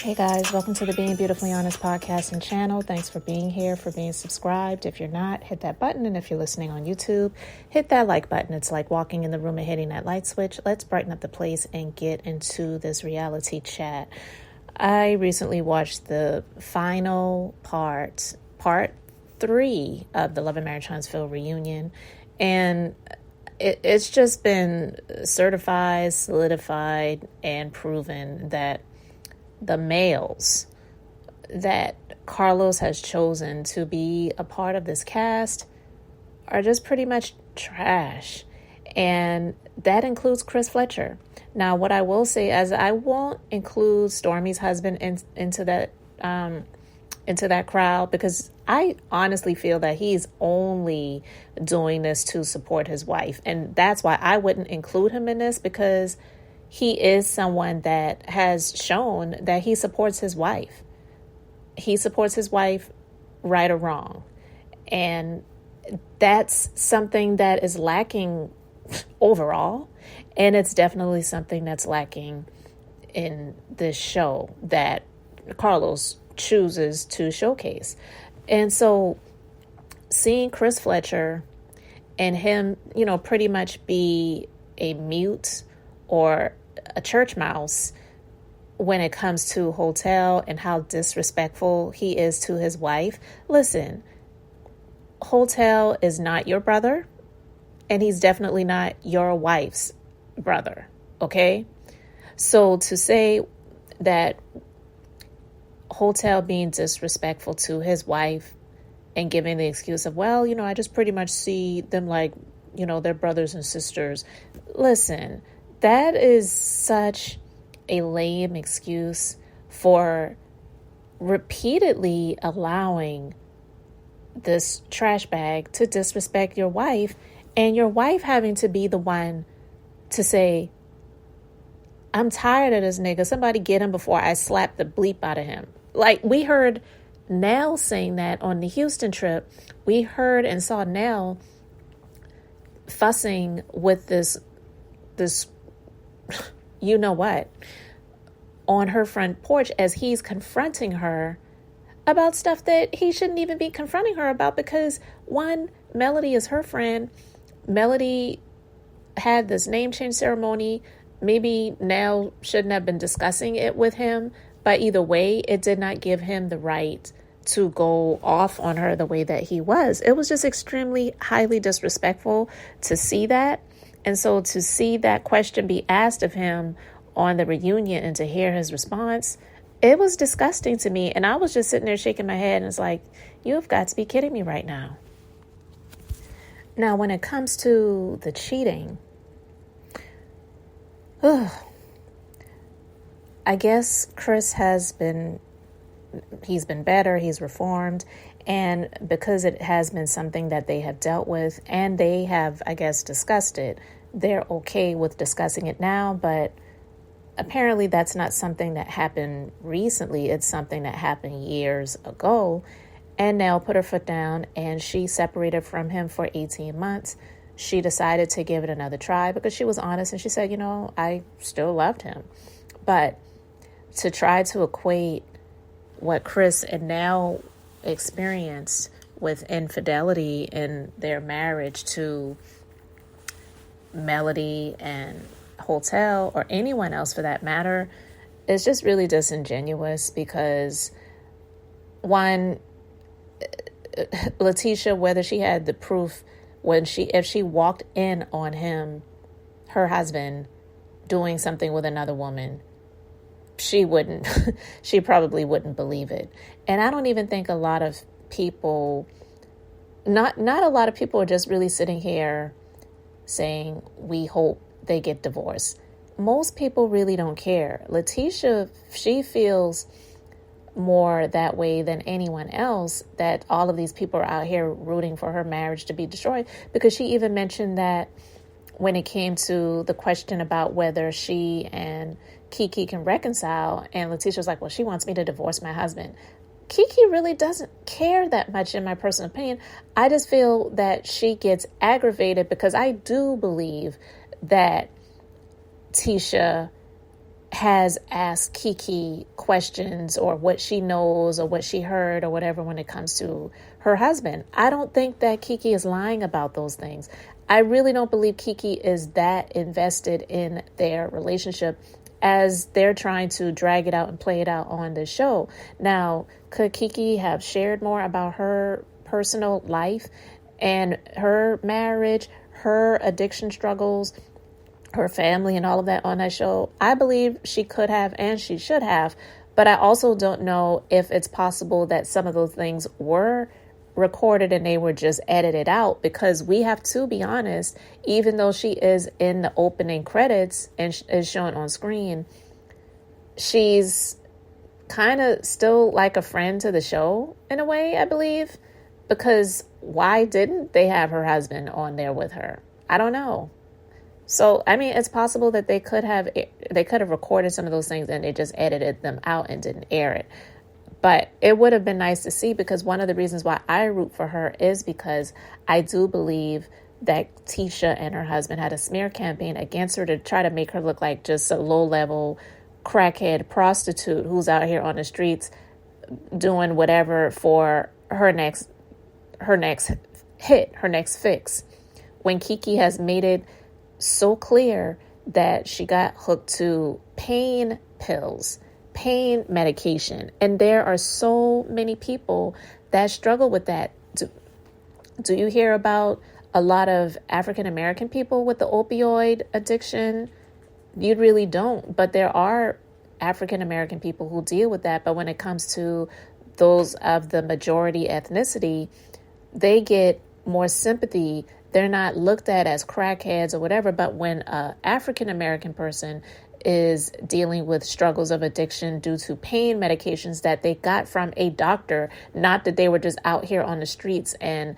Hey guys, welcome to the Being Beautifully Honest podcast and channel. Thanks for being here, for being subscribed. If you're not, hit that button. And if you're listening on YouTube, hit that like button. It's like walking in the room and hitting that light switch. Let's brighten up the place and get into this reality chat. I recently watched the final part 3 of the Love and Marriage Huntsville reunion. And it's just been certified, solidified, and proven that the males that Carlos has chosen to be a part of this cast are just pretty much trash. And that includes Chris Fletcher. Now, what I will say is I won't include Stormy's husband into that crowd, because I honestly feel that he's only doing this to support his wife. And that's why I wouldn't include him in this, because he is someone that has shown that he supports his wife. He supports his wife, right or wrong. And that's something that is lacking overall. And it's definitely something that's lacking in this show that Carlos chooses to showcase. And so seeing Chris Fletcher and him, pretty much be a mute or a church mouse when it comes to Hotel and how disrespectful he is to his wife. Listen, Hotel is not your brother, and he's definitely not your wife's brother, okay? So to say that Hotel being disrespectful to his wife and giving the excuse of, well, I just pretty much see them like, they're brothers and sisters. Listen, that is such a lame excuse for repeatedly allowing this trash bag to disrespect your wife, and your wife having to be the one to say, I'm tired of this nigga. Somebody get him before I slap the bleep out of him. Like, we heard Nell saying that on the Houston trip. We heard and saw Nell fussing with this you know what, on her front porch as he's confronting her about stuff that he shouldn't even be confronting her about, because one, Melody is her friend. Melody had this name change ceremony. Maybe Nell shouldn't have been discussing it with him, but either way, it did not give him the right to go off on her the way that he was. It was just extremely highly disrespectful to see that. And so to see that question be asked of him on the reunion and to hear his response, it was disgusting to me. And I was just sitting there shaking my head, and it's like, you have got to be kidding me right now. Now, when it comes to the cheating, I guess Chris he's been better, he's reformed. And because it has been something that they have dealt with and they have, I guess, discussed it, they're okay with discussing it now. But apparently that's not something that happened recently. It's something that happened years ago. And Nell put her foot down and she separated from him for 18 months. She decided to give it another try because she was honest, and she said, I still loved him. But to try to equate what Chris and Nell experienced with infidelity in their marriage to Melody and Hotel, or anyone else for that matter, is just really disingenuous. Because one, Letitia, whether she had the proof, if she walked in on him, her husband, doing something with another woman, she probably wouldn't believe it. And I don't even think a lot of people, not a lot of people are just really sitting here saying, we hope they get divorced. Most people really don't care. Letitia, she feels more that way than anyone else, that all of these people are out here rooting for her marriage to be destroyed, because she even mentioned that when it came to the question about whether she and Kiki can reconcile, and Letitia was like, well, she wants me to divorce my husband. Kiki really doesn't care that much, in my personal opinion. I just feel that she gets aggravated because I do believe that Tisha has asked Kiki questions or what she knows or what she heard or whatever when it comes to her husband. I don't think that Kiki is lying about those things. I really don't believe Kiki is that invested in their relationship as they're trying to drag it out and play it out on the show. Now, could Kiki have shared more about her personal life and her marriage, her addiction struggles, her family and all of that on that show? I believe she could have and she should have, but I also don't know if it's possible that some of those things were recorded and they were just edited out, because we have to be honest, even though she is in the opening credits and is shown on screen, she's kind of still like a friend to the show in a way, I believe, because why didn't they have her husband on there with her? I don't know. So, I mean, it's possible that they could have recorded some of those things and they just edited them out and didn't air it. But it would have been nice to see, because one of the reasons why I root for her is because I do believe that Tisha and her husband had a smear campaign against her to try to make her look like just a low-level crackhead prostitute who's out here on the streets doing whatever for her next hit, her next fix. When Kiki has made it so clear that she got hooked to pain pills, pain medication, and there are so many people that struggle with that. Do you hear about a lot of African American people with the opioid addiction? You really don't, but there are African American people who deal with that. But when it comes to those of the majority ethnicity, they get more sympathy. They're not looked at as crackheads or whatever. But when an African American person is dealing with struggles of addiction due to pain medications that they got from a doctor, not that they were just out here on the streets and,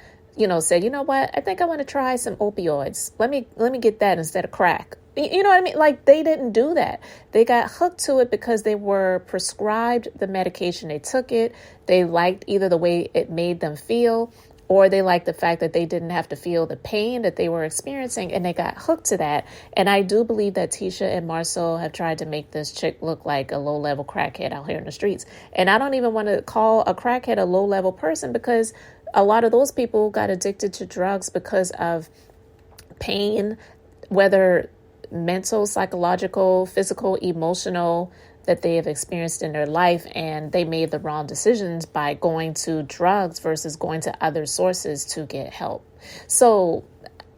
said, you know what, I think I want to try some opioids. Let me get that instead of crack. You know what I mean? Like, they didn't do that. They got hooked to it because they were prescribed the medication. They took it. They liked either the way it made them feel, or they liked the fact that they didn't have to feel the pain that they were experiencing, and they got hooked to that. And I do believe that Tisha and Marsau have tried to make this chick look like a low-level crackhead out here in the streets. And I don't even want to call a crackhead a low-level person, because a lot of those people got addicted to drugs because of pain, whether mental, psychological, physical, emotional, that they have experienced in their life, and they made the wrong decisions by going to drugs versus going to other sources to get help. So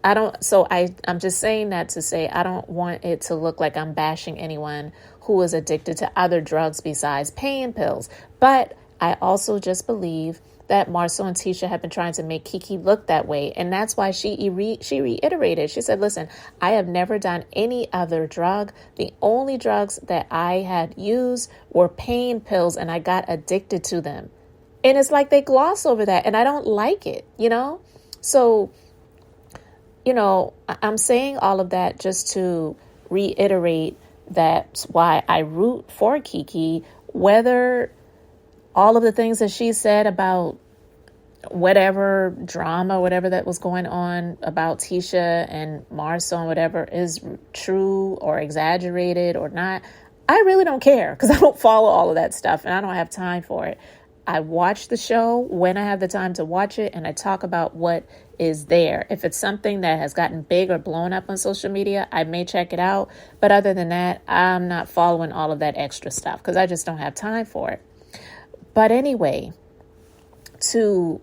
I'm just saying that to say I don't want it to look like I'm bashing anyone who is addicted to other drugs besides pain pills. But I also just believe that Marsau and Tisha have been trying to make Kiki look that way. And that's why she reiterated. She said, listen, I have never done any other drug. The only drugs that I had used were pain pills, and I got addicted to them. And it's like they gloss over that, and I don't like it, So, I'm saying all of that just to reiterate that's why I root for Kiki, whether all of the things that she said about whatever drama, whatever that was going on about Tisha and Marsau and whatever is true or exaggerated or not. I really don't care, because I don't follow all of that stuff and I don't have time for it. I watch the show when I have the time to watch it, and I talk about what is there. If it's something that has gotten big or blown up on social media, I may check it out. But other than that, I'm not following all of that extra stuff because I just don't have time for it. But anyway, to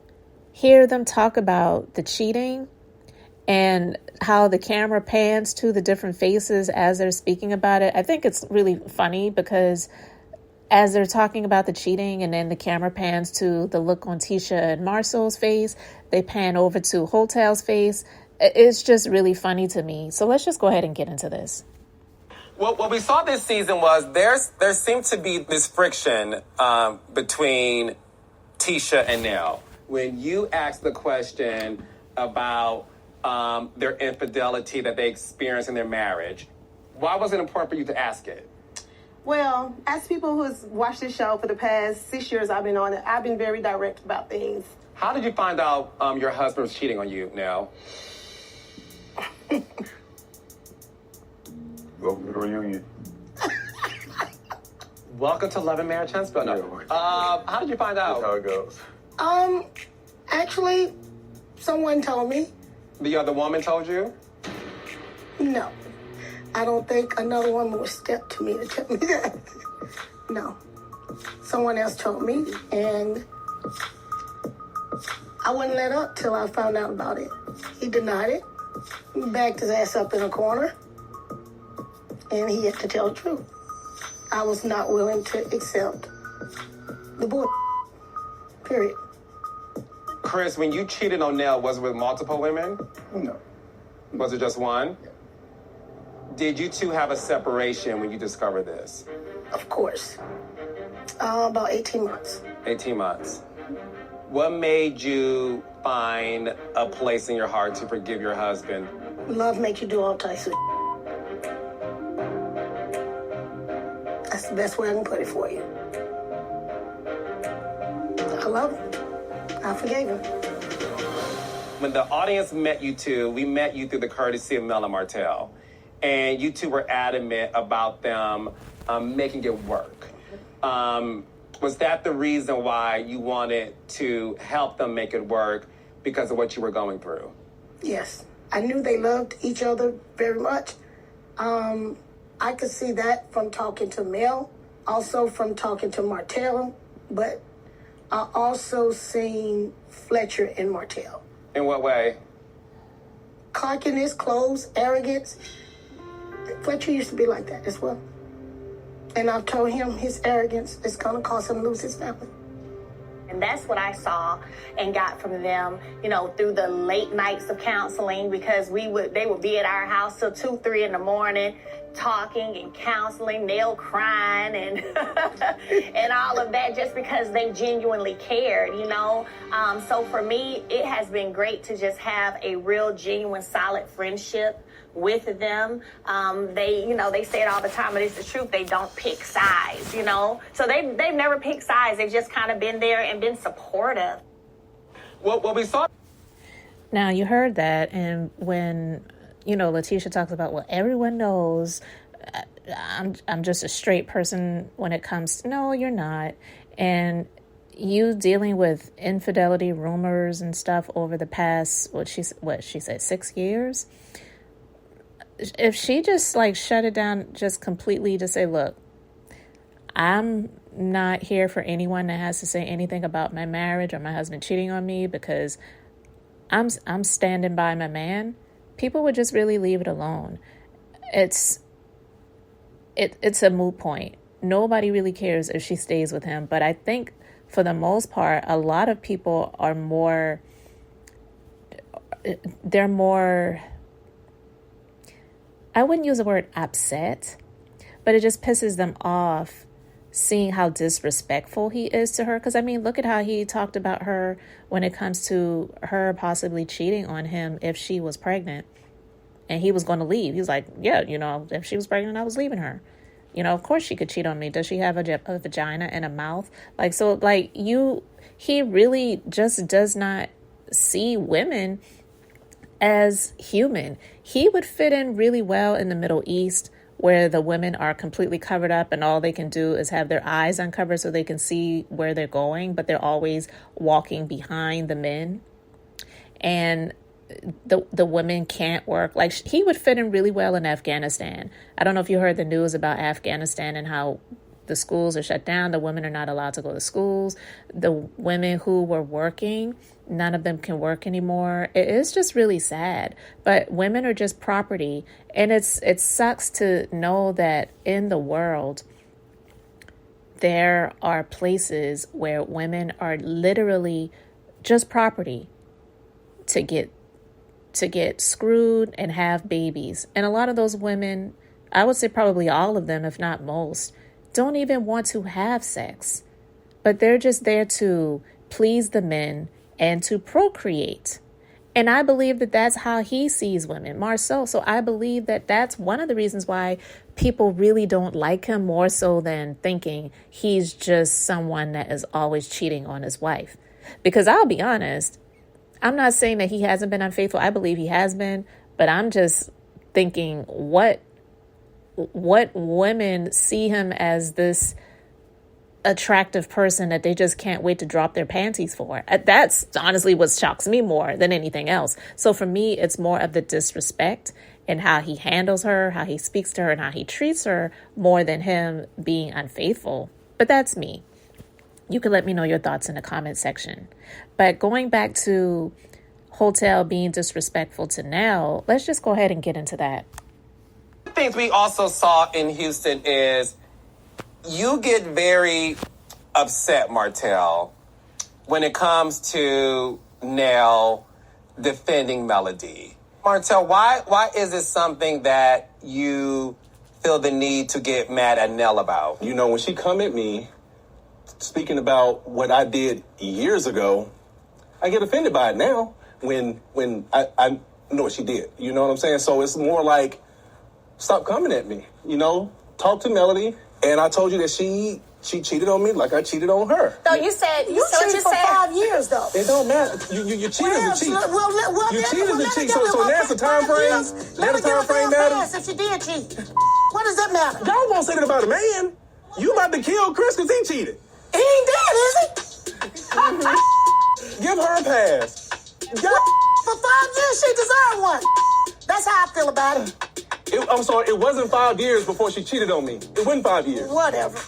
hear them talk about the cheating and how the camera pans to the different faces as they're speaking about it, I think it's really funny, because as they're talking about the cheating and then the camera pans to the look on Tisha and Marsau's face, they pan over to Holtel's face. It's just really funny to me. So let's just go ahead and get into this. Well, what we saw this season was there seemed to be this friction between Tisha and Nell. When you asked the question about their infidelity that they experienced in their marriage, why was it important for you to ask it? Well, as people who has watched this show for the past 6 years I've been on it, I've been very direct about things. How did you find out your husband was cheating on you, Nell? Go to the reunion. Welcome to Love and Marriage Huntsville. No. How did you find out? That's how it goes. Actually, someone told me. The other woman told you? No. I don't think another woman would step to me to tell me that. No. Someone else told me, and I wouldn't let up till I found out about it. He denied it. He backed his ass up in a corner, and he had to tell the truth. I was not willing to accept the bull. Period. Chris, when you cheated on Nell, was it with multiple women? No. Was it just one? Yeah. Did you two have a separation when you discovered this? Of course. About 18 months. 18 months. What made you find a place in your heart to forgive your husband? Love makes you do all types of That's the best way I can put it for you. I love him. I forgave him. When the audience met you two, we met you through the courtesy of Nell and Martell. And you two were adamant about them making it work. Was that the reason why you wanted to help them make it work because of what you were going through? Yes. I knew they loved each other very much. I could see that from talking to Nell, also from talking to Martell, but I also seen Fletcher and Martell. In what way? Cockiness, clothes, arrogance. Fletcher used to be like that as well. And I've told him his arrogance is going to cause him to lose his family. And that's what I saw and got from them, you know, through the late nights of counseling, because they would be at our house till 2, 3 in the morning, talking and counseling, Nell crying and and all of that, just because they genuinely cared, you know. So for me, it has been great to just have a real, genuine, solid friendship with them. They say it all the time, but it's the truth. They don't pick sides, you know. So they've never picked sides. They've just kind of been there and been supportive. Well, we saw. Now, you heard that, and when, Letitia talks about, well, everyone knows I'm just a straight person when it comes to, no, you're not. And you dealing with infidelity rumors and stuff over the past, what she said, 6 years. If she just shut it down just completely to say, look, I'm not here for anyone that has to say anything about my marriage or my husband cheating on me because I'm standing by my man, people would just really leave it alone. It's a moot point. Nobody really cares if she stays with him. But I think for the most part, a lot of people are more, I wouldn't use the word upset, but it just pisses them off seeing how disrespectful he is to her. Because, look at how he talked about her when it comes to her possibly cheating on him if she was pregnant and he was going to leave. He was like, yeah, if she was pregnant, I was leaving her. Of course she could cheat on me. Does she have a vagina and a mouth? He really just does not see women as human. He would fit in really well in the Middle East, where the women are completely covered up and all they can do is have their eyes uncovered so they can see where they're going, but they're always walking behind the men. And the women can't work. He would fit in really well in Afghanistan. I don't know if you heard the news about Afghanistan and how the schools are shut down. The women are not allowed to go to schools. The women who were working, none of them can work anymore. It is just really sad. But women are just property. And it sucks to know that in the world, there are places where women are literally just property to get screwed and have babies. And a lot of those women, I would say probably all of them, if not most, don't even want to have sex, but they're just there to please the men and to procreate. And I believe that that's how he sees women, Marsau. So I believe that that's one of the reasons why people really don't like him, more so than thinking he's just someone that is always cheating on his wife. Because I'll be honest, I'm not saying that he hasn't been unfaithful. I believe he has been, but I'm just thinking what women see him as this attractive person that they just can't wait to drop their panties for. That's honestly what shocks me more than anything else. So for me, it's more of the disrespect and how he handles her, how he speaks to her, and how he treats her more than him being unfaithful. But that's me. You can let me know your thoughts in the comment section. But going back to Hotel being disrespectful to Nell, let's just go ahead and get into that. Things we also saw in Houston is you get very upset, Martell, when it comes to Nell defending Melody. Martell, why is it something that you feel the need to get mad at Nell about? You know, when she come at me, speaking about what I did years ago, I get offended by it now when I know what she did. You know what I'm saying? So it's more like, stop coming at me, you know? Talk to Melody. And I told you that she cheated on me like I cheated on her. So you said You cheated for 5 years, though. It don't matter. You cheated to cheat. Well, You cheated to cheat. So there's a time frame. There's a time frame matter. If you did cheat, what does that matter? Y'all won't say that about a man. You about to kill Chris because he cheated. He ain't dead, is he? Give her a pass. For 5 years, she deserved one. That's how I feel about it. I'm sorry, it wasn't 5 years before she cheated on me. It wasn't 5 years. Whatever.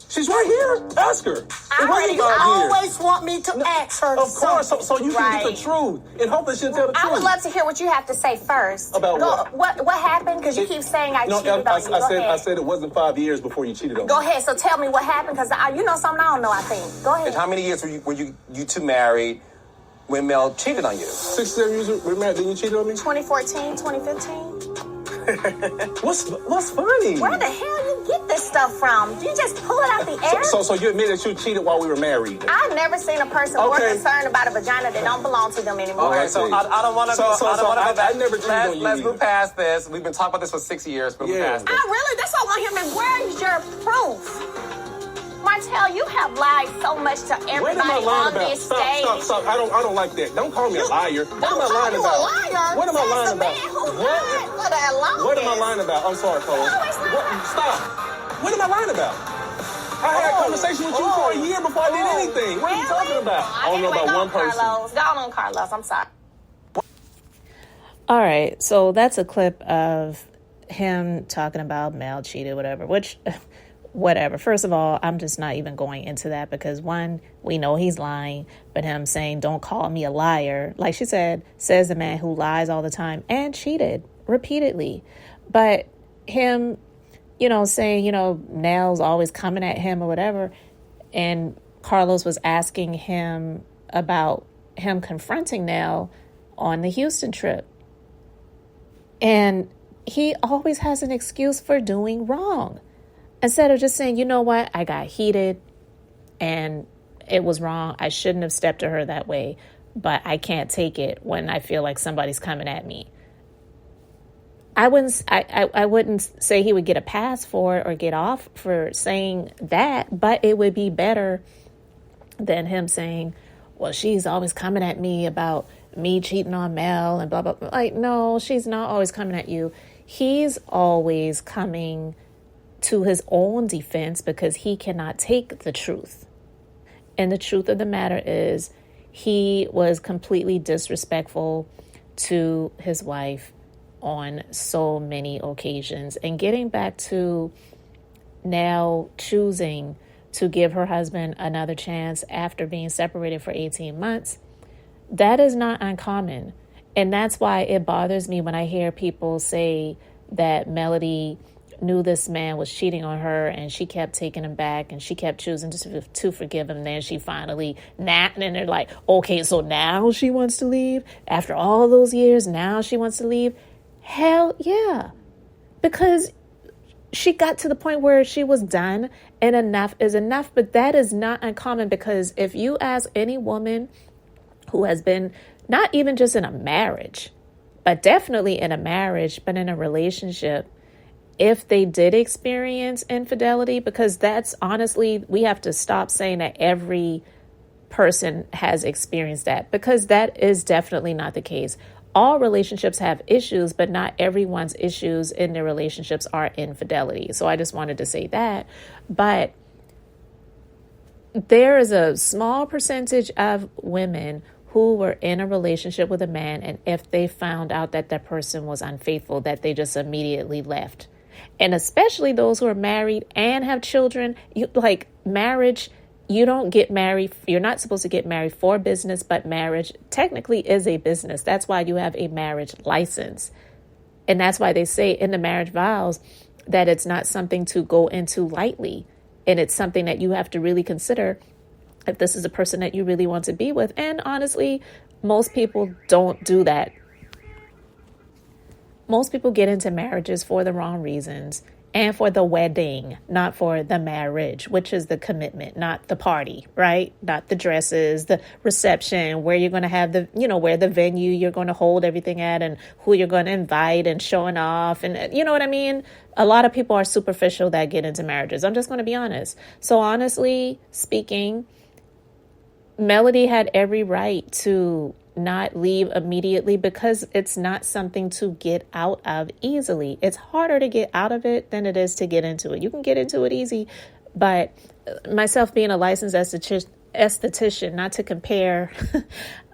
She's right here. Ask her. It wasn't 5 You years. always want me to ask her. Of course, so you can get Right. the truth. And hopefully she'll tell the truth. I would love to hear what you have to say first. About what? What happened? Because you keep saying I cheated on you. Go ahead. I said it wasn't 5 years before you cheated on me. Go ahead. So tell me what happened, because you know something I don't know, I think. Go ahead. And how many years were you two married when Mel cheated on you? 6, 7 years we were married, then you cheated on me? 2014, 2015? What's funny? Where the hell you get this stuff from? You just pull it out the air? So you admit that you cheated while we were married? I've never seen a person more concerned about a vagina that don't belong to them anymore. Okay, so I don't want to go. I don't want to go back. I never cheated on you. Let's move past this. We've been talking about this for 6 years. But move past this. Really? That's all I want him to. Where is your proof? Martell, you have lied so much to everybody on this stage. Stop. I don't like that. Don't call me a liar. What am I lying about? What am I lying about? What am I lying about? I'm sorry, Cole. Stop. What am I lying about? I had a conversation with you for a year before I did anything. What are you talking about? I don't know about one person. Go on, Carlos. I'm sorry. All right, so that's a clip of him talking about Mel cheated, whatever, which... Whatever. First of all, I'm just not even going into that because one, we know he's lying, but him saying, don't call me a liar, like she said, says the man who lies all the time and cheated repeatedly. But him, saying, Nell's always coming at him or whatever. And Carlos was asking him about him confronting Nell on the Houston trip. And he always has an excuse for doing wrong. Instead of just saying, you know what, I got heated and it was wrong. I shouldn't have stepped to her that way, but I can't take it when I feel like somebody's coming at me. I wouldn't say he would get a pass for it or get off for saying that, but it would be better than him saying, well, she's always coming at me about me cheating on Mel and blah, blah, blah. Like, no, she's not always coming at you. He's always coming to his own defense because he cannot take the truth. And the truth of the matter is he was completely disrespectful to his wife on so many occasions. And getting back to Nell choosing to give her husband another chance after being separated for 18 months, that is not uncommon. And that's why it bothers me when I hear people say that Melody knew this man was cheating on her and she kept taking him back and she kept choosing to forgive him. And then she finally, and they're like, okay, so now she wants to leave? After all those years, now she wants to leave? Hell yeah. Because she got to the point where she was done and enough is enough. But that is not uncommon because if you ask any woman who has been not even just in a marriage, but definitely in a marriage, but in a relationship, if they did experience infidelity, because that's honestly, we have to stop saying that every person has experienced that, because that is definitely not the case. All relationships have issues, but not everyone's issues in their relationships are infidelity. So I just wanted to say that. But there is a small percentage of women who were in a relationship with a man, and if they found out that that person was unfaithful, that they just immediately left. And especially those who are married and have children, like marriage, you don't get married. You're not supposed to get married for business, but marriage technically is a business. That's why you have a marriage license. And that's why they say in the marriage vows that it's not something to go into lightly. And it's something that you have to really consider if this is a person that you really want to be with. And honestly, most people don't do that. Most people get into marriages for the wrong reasons and for the wedding, not for the marriage, which is the commitment, not the party, right? Not the dresses, the reception, where you're going to have where the venue you're going to hold everything at and who you're going to invite and showing off. And you know what I mean? A lot of people are superficial that get into marriages. I'm just going to be honest. So honestly speaking, Melody had every right to not leave immediately because it's not something to get out of easily. It's harder to get out of it than it is to get into it. You can get into it easy, but myself being a licensed esthetician, not to compare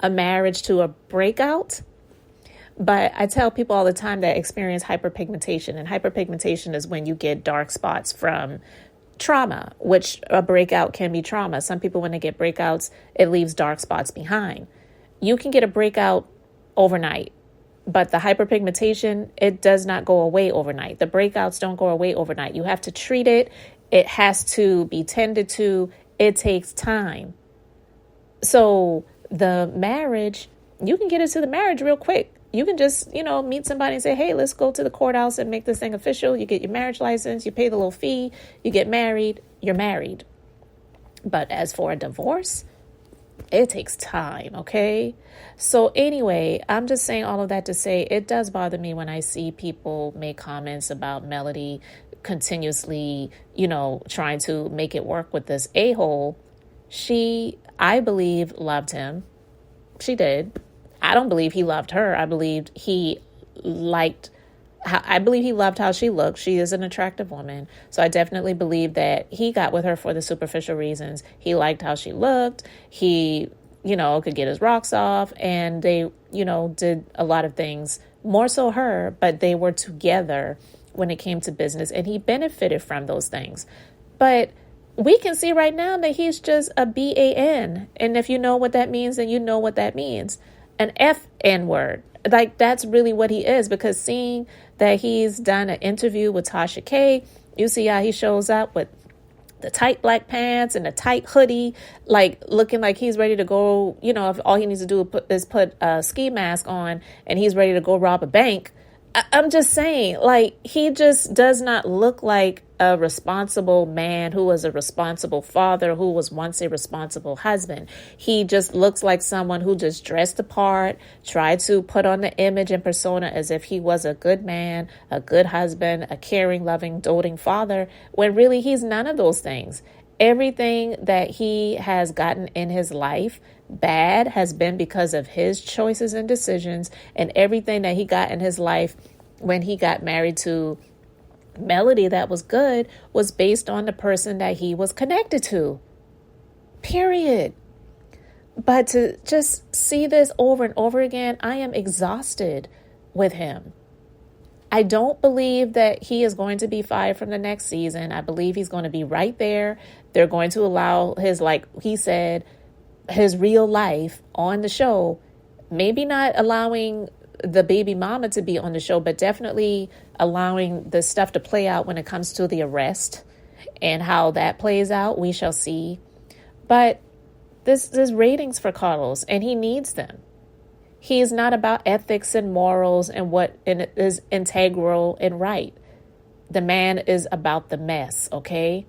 a marriage to a breakout, but I tell people all the time that experience hyperpigmentation, and hyperpigmentation is when you get dark spots from trauma, which a breakout can be trauma. Some people, when they get breakouts, it leaves dark spots behind. You can get a breakout overnight, but the hyperpigmentation, it does not go away overnight. The breakouts don't go away overnight. You have to treat it. It has to be tended to. It takes time. So the marriage, you can get into the marriage real quick. You can just, meet somebody and say, hey, let's go to the courthouse and make this thing official. You get your marriage license, you pay the little fee, you get married, you're married. But as for a divorce, it takes time, okay? So anyway, I'm just saying all of that to say it does bother me when I see people make comments about Melody continuously, trying to make it work with this a-hole. She, I believe, loved him. She did. I don't believe he loved her. I believe he loved how she looked. She is an attractive woman. So I definitely believe that he got with her for the superficial reasons. He liked how she looked. He, could get his rocks off, and they, did a lot of things, more so her, but they were together when it came to business, and he benefited from those things. But we can see right now that he's just a BAN. And if you know what that means, then you know what that means. An FN word. Like, that's really what he is, because seeing that he's done an interview with Tasha K, you see how he shows up with the tight black pants and the tight hoodie, like looking like he's ready to go, if all he needs to do is put a ski mask on and he's ready to go rob a bank. I'm just saying, like, he just does not look like a responsible man who was a responsible father, who was once a responsible husband. He just looks like someone who just dressed the part, tried to put on the image and persona as if he was a good man, a good husband, a caring, loving, doting father, when really he's none of those things. Everything that he has gotten in his life bad has been because of his choices and decisions, and everything that he got in his life when he got married to Melody that was good was based on the person that he was connected to. Period. But to just see this over and over again, I am exhausted with him. I don't believe that he is going to be fired from the next season. I believe he's going to be right there. They're going to allow his, like he said, his real life on the show. Maybe not allowing the baby mama to be on the show, but definitely allowing the stuff to play out when it comes to the arrest and how that plays out. We shall see. But there's ratings for Carlos, and he needs them. He is not about ethics and morals and what is integral and right. The man is about the mess, okay?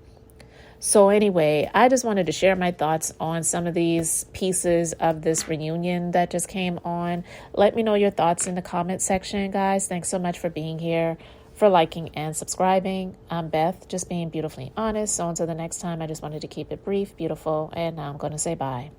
So anyway, I just wanted to share my thoughts on some of these pieces of this reunion that just came on. Let me know your thoughts in the comment section, guys. Thanks so much for being here, for liking and subscribing. I'm Beth, just being beautifully honest. So until the next time, I just wanted to keep it brief, beautiful, and now I'm going to say bye.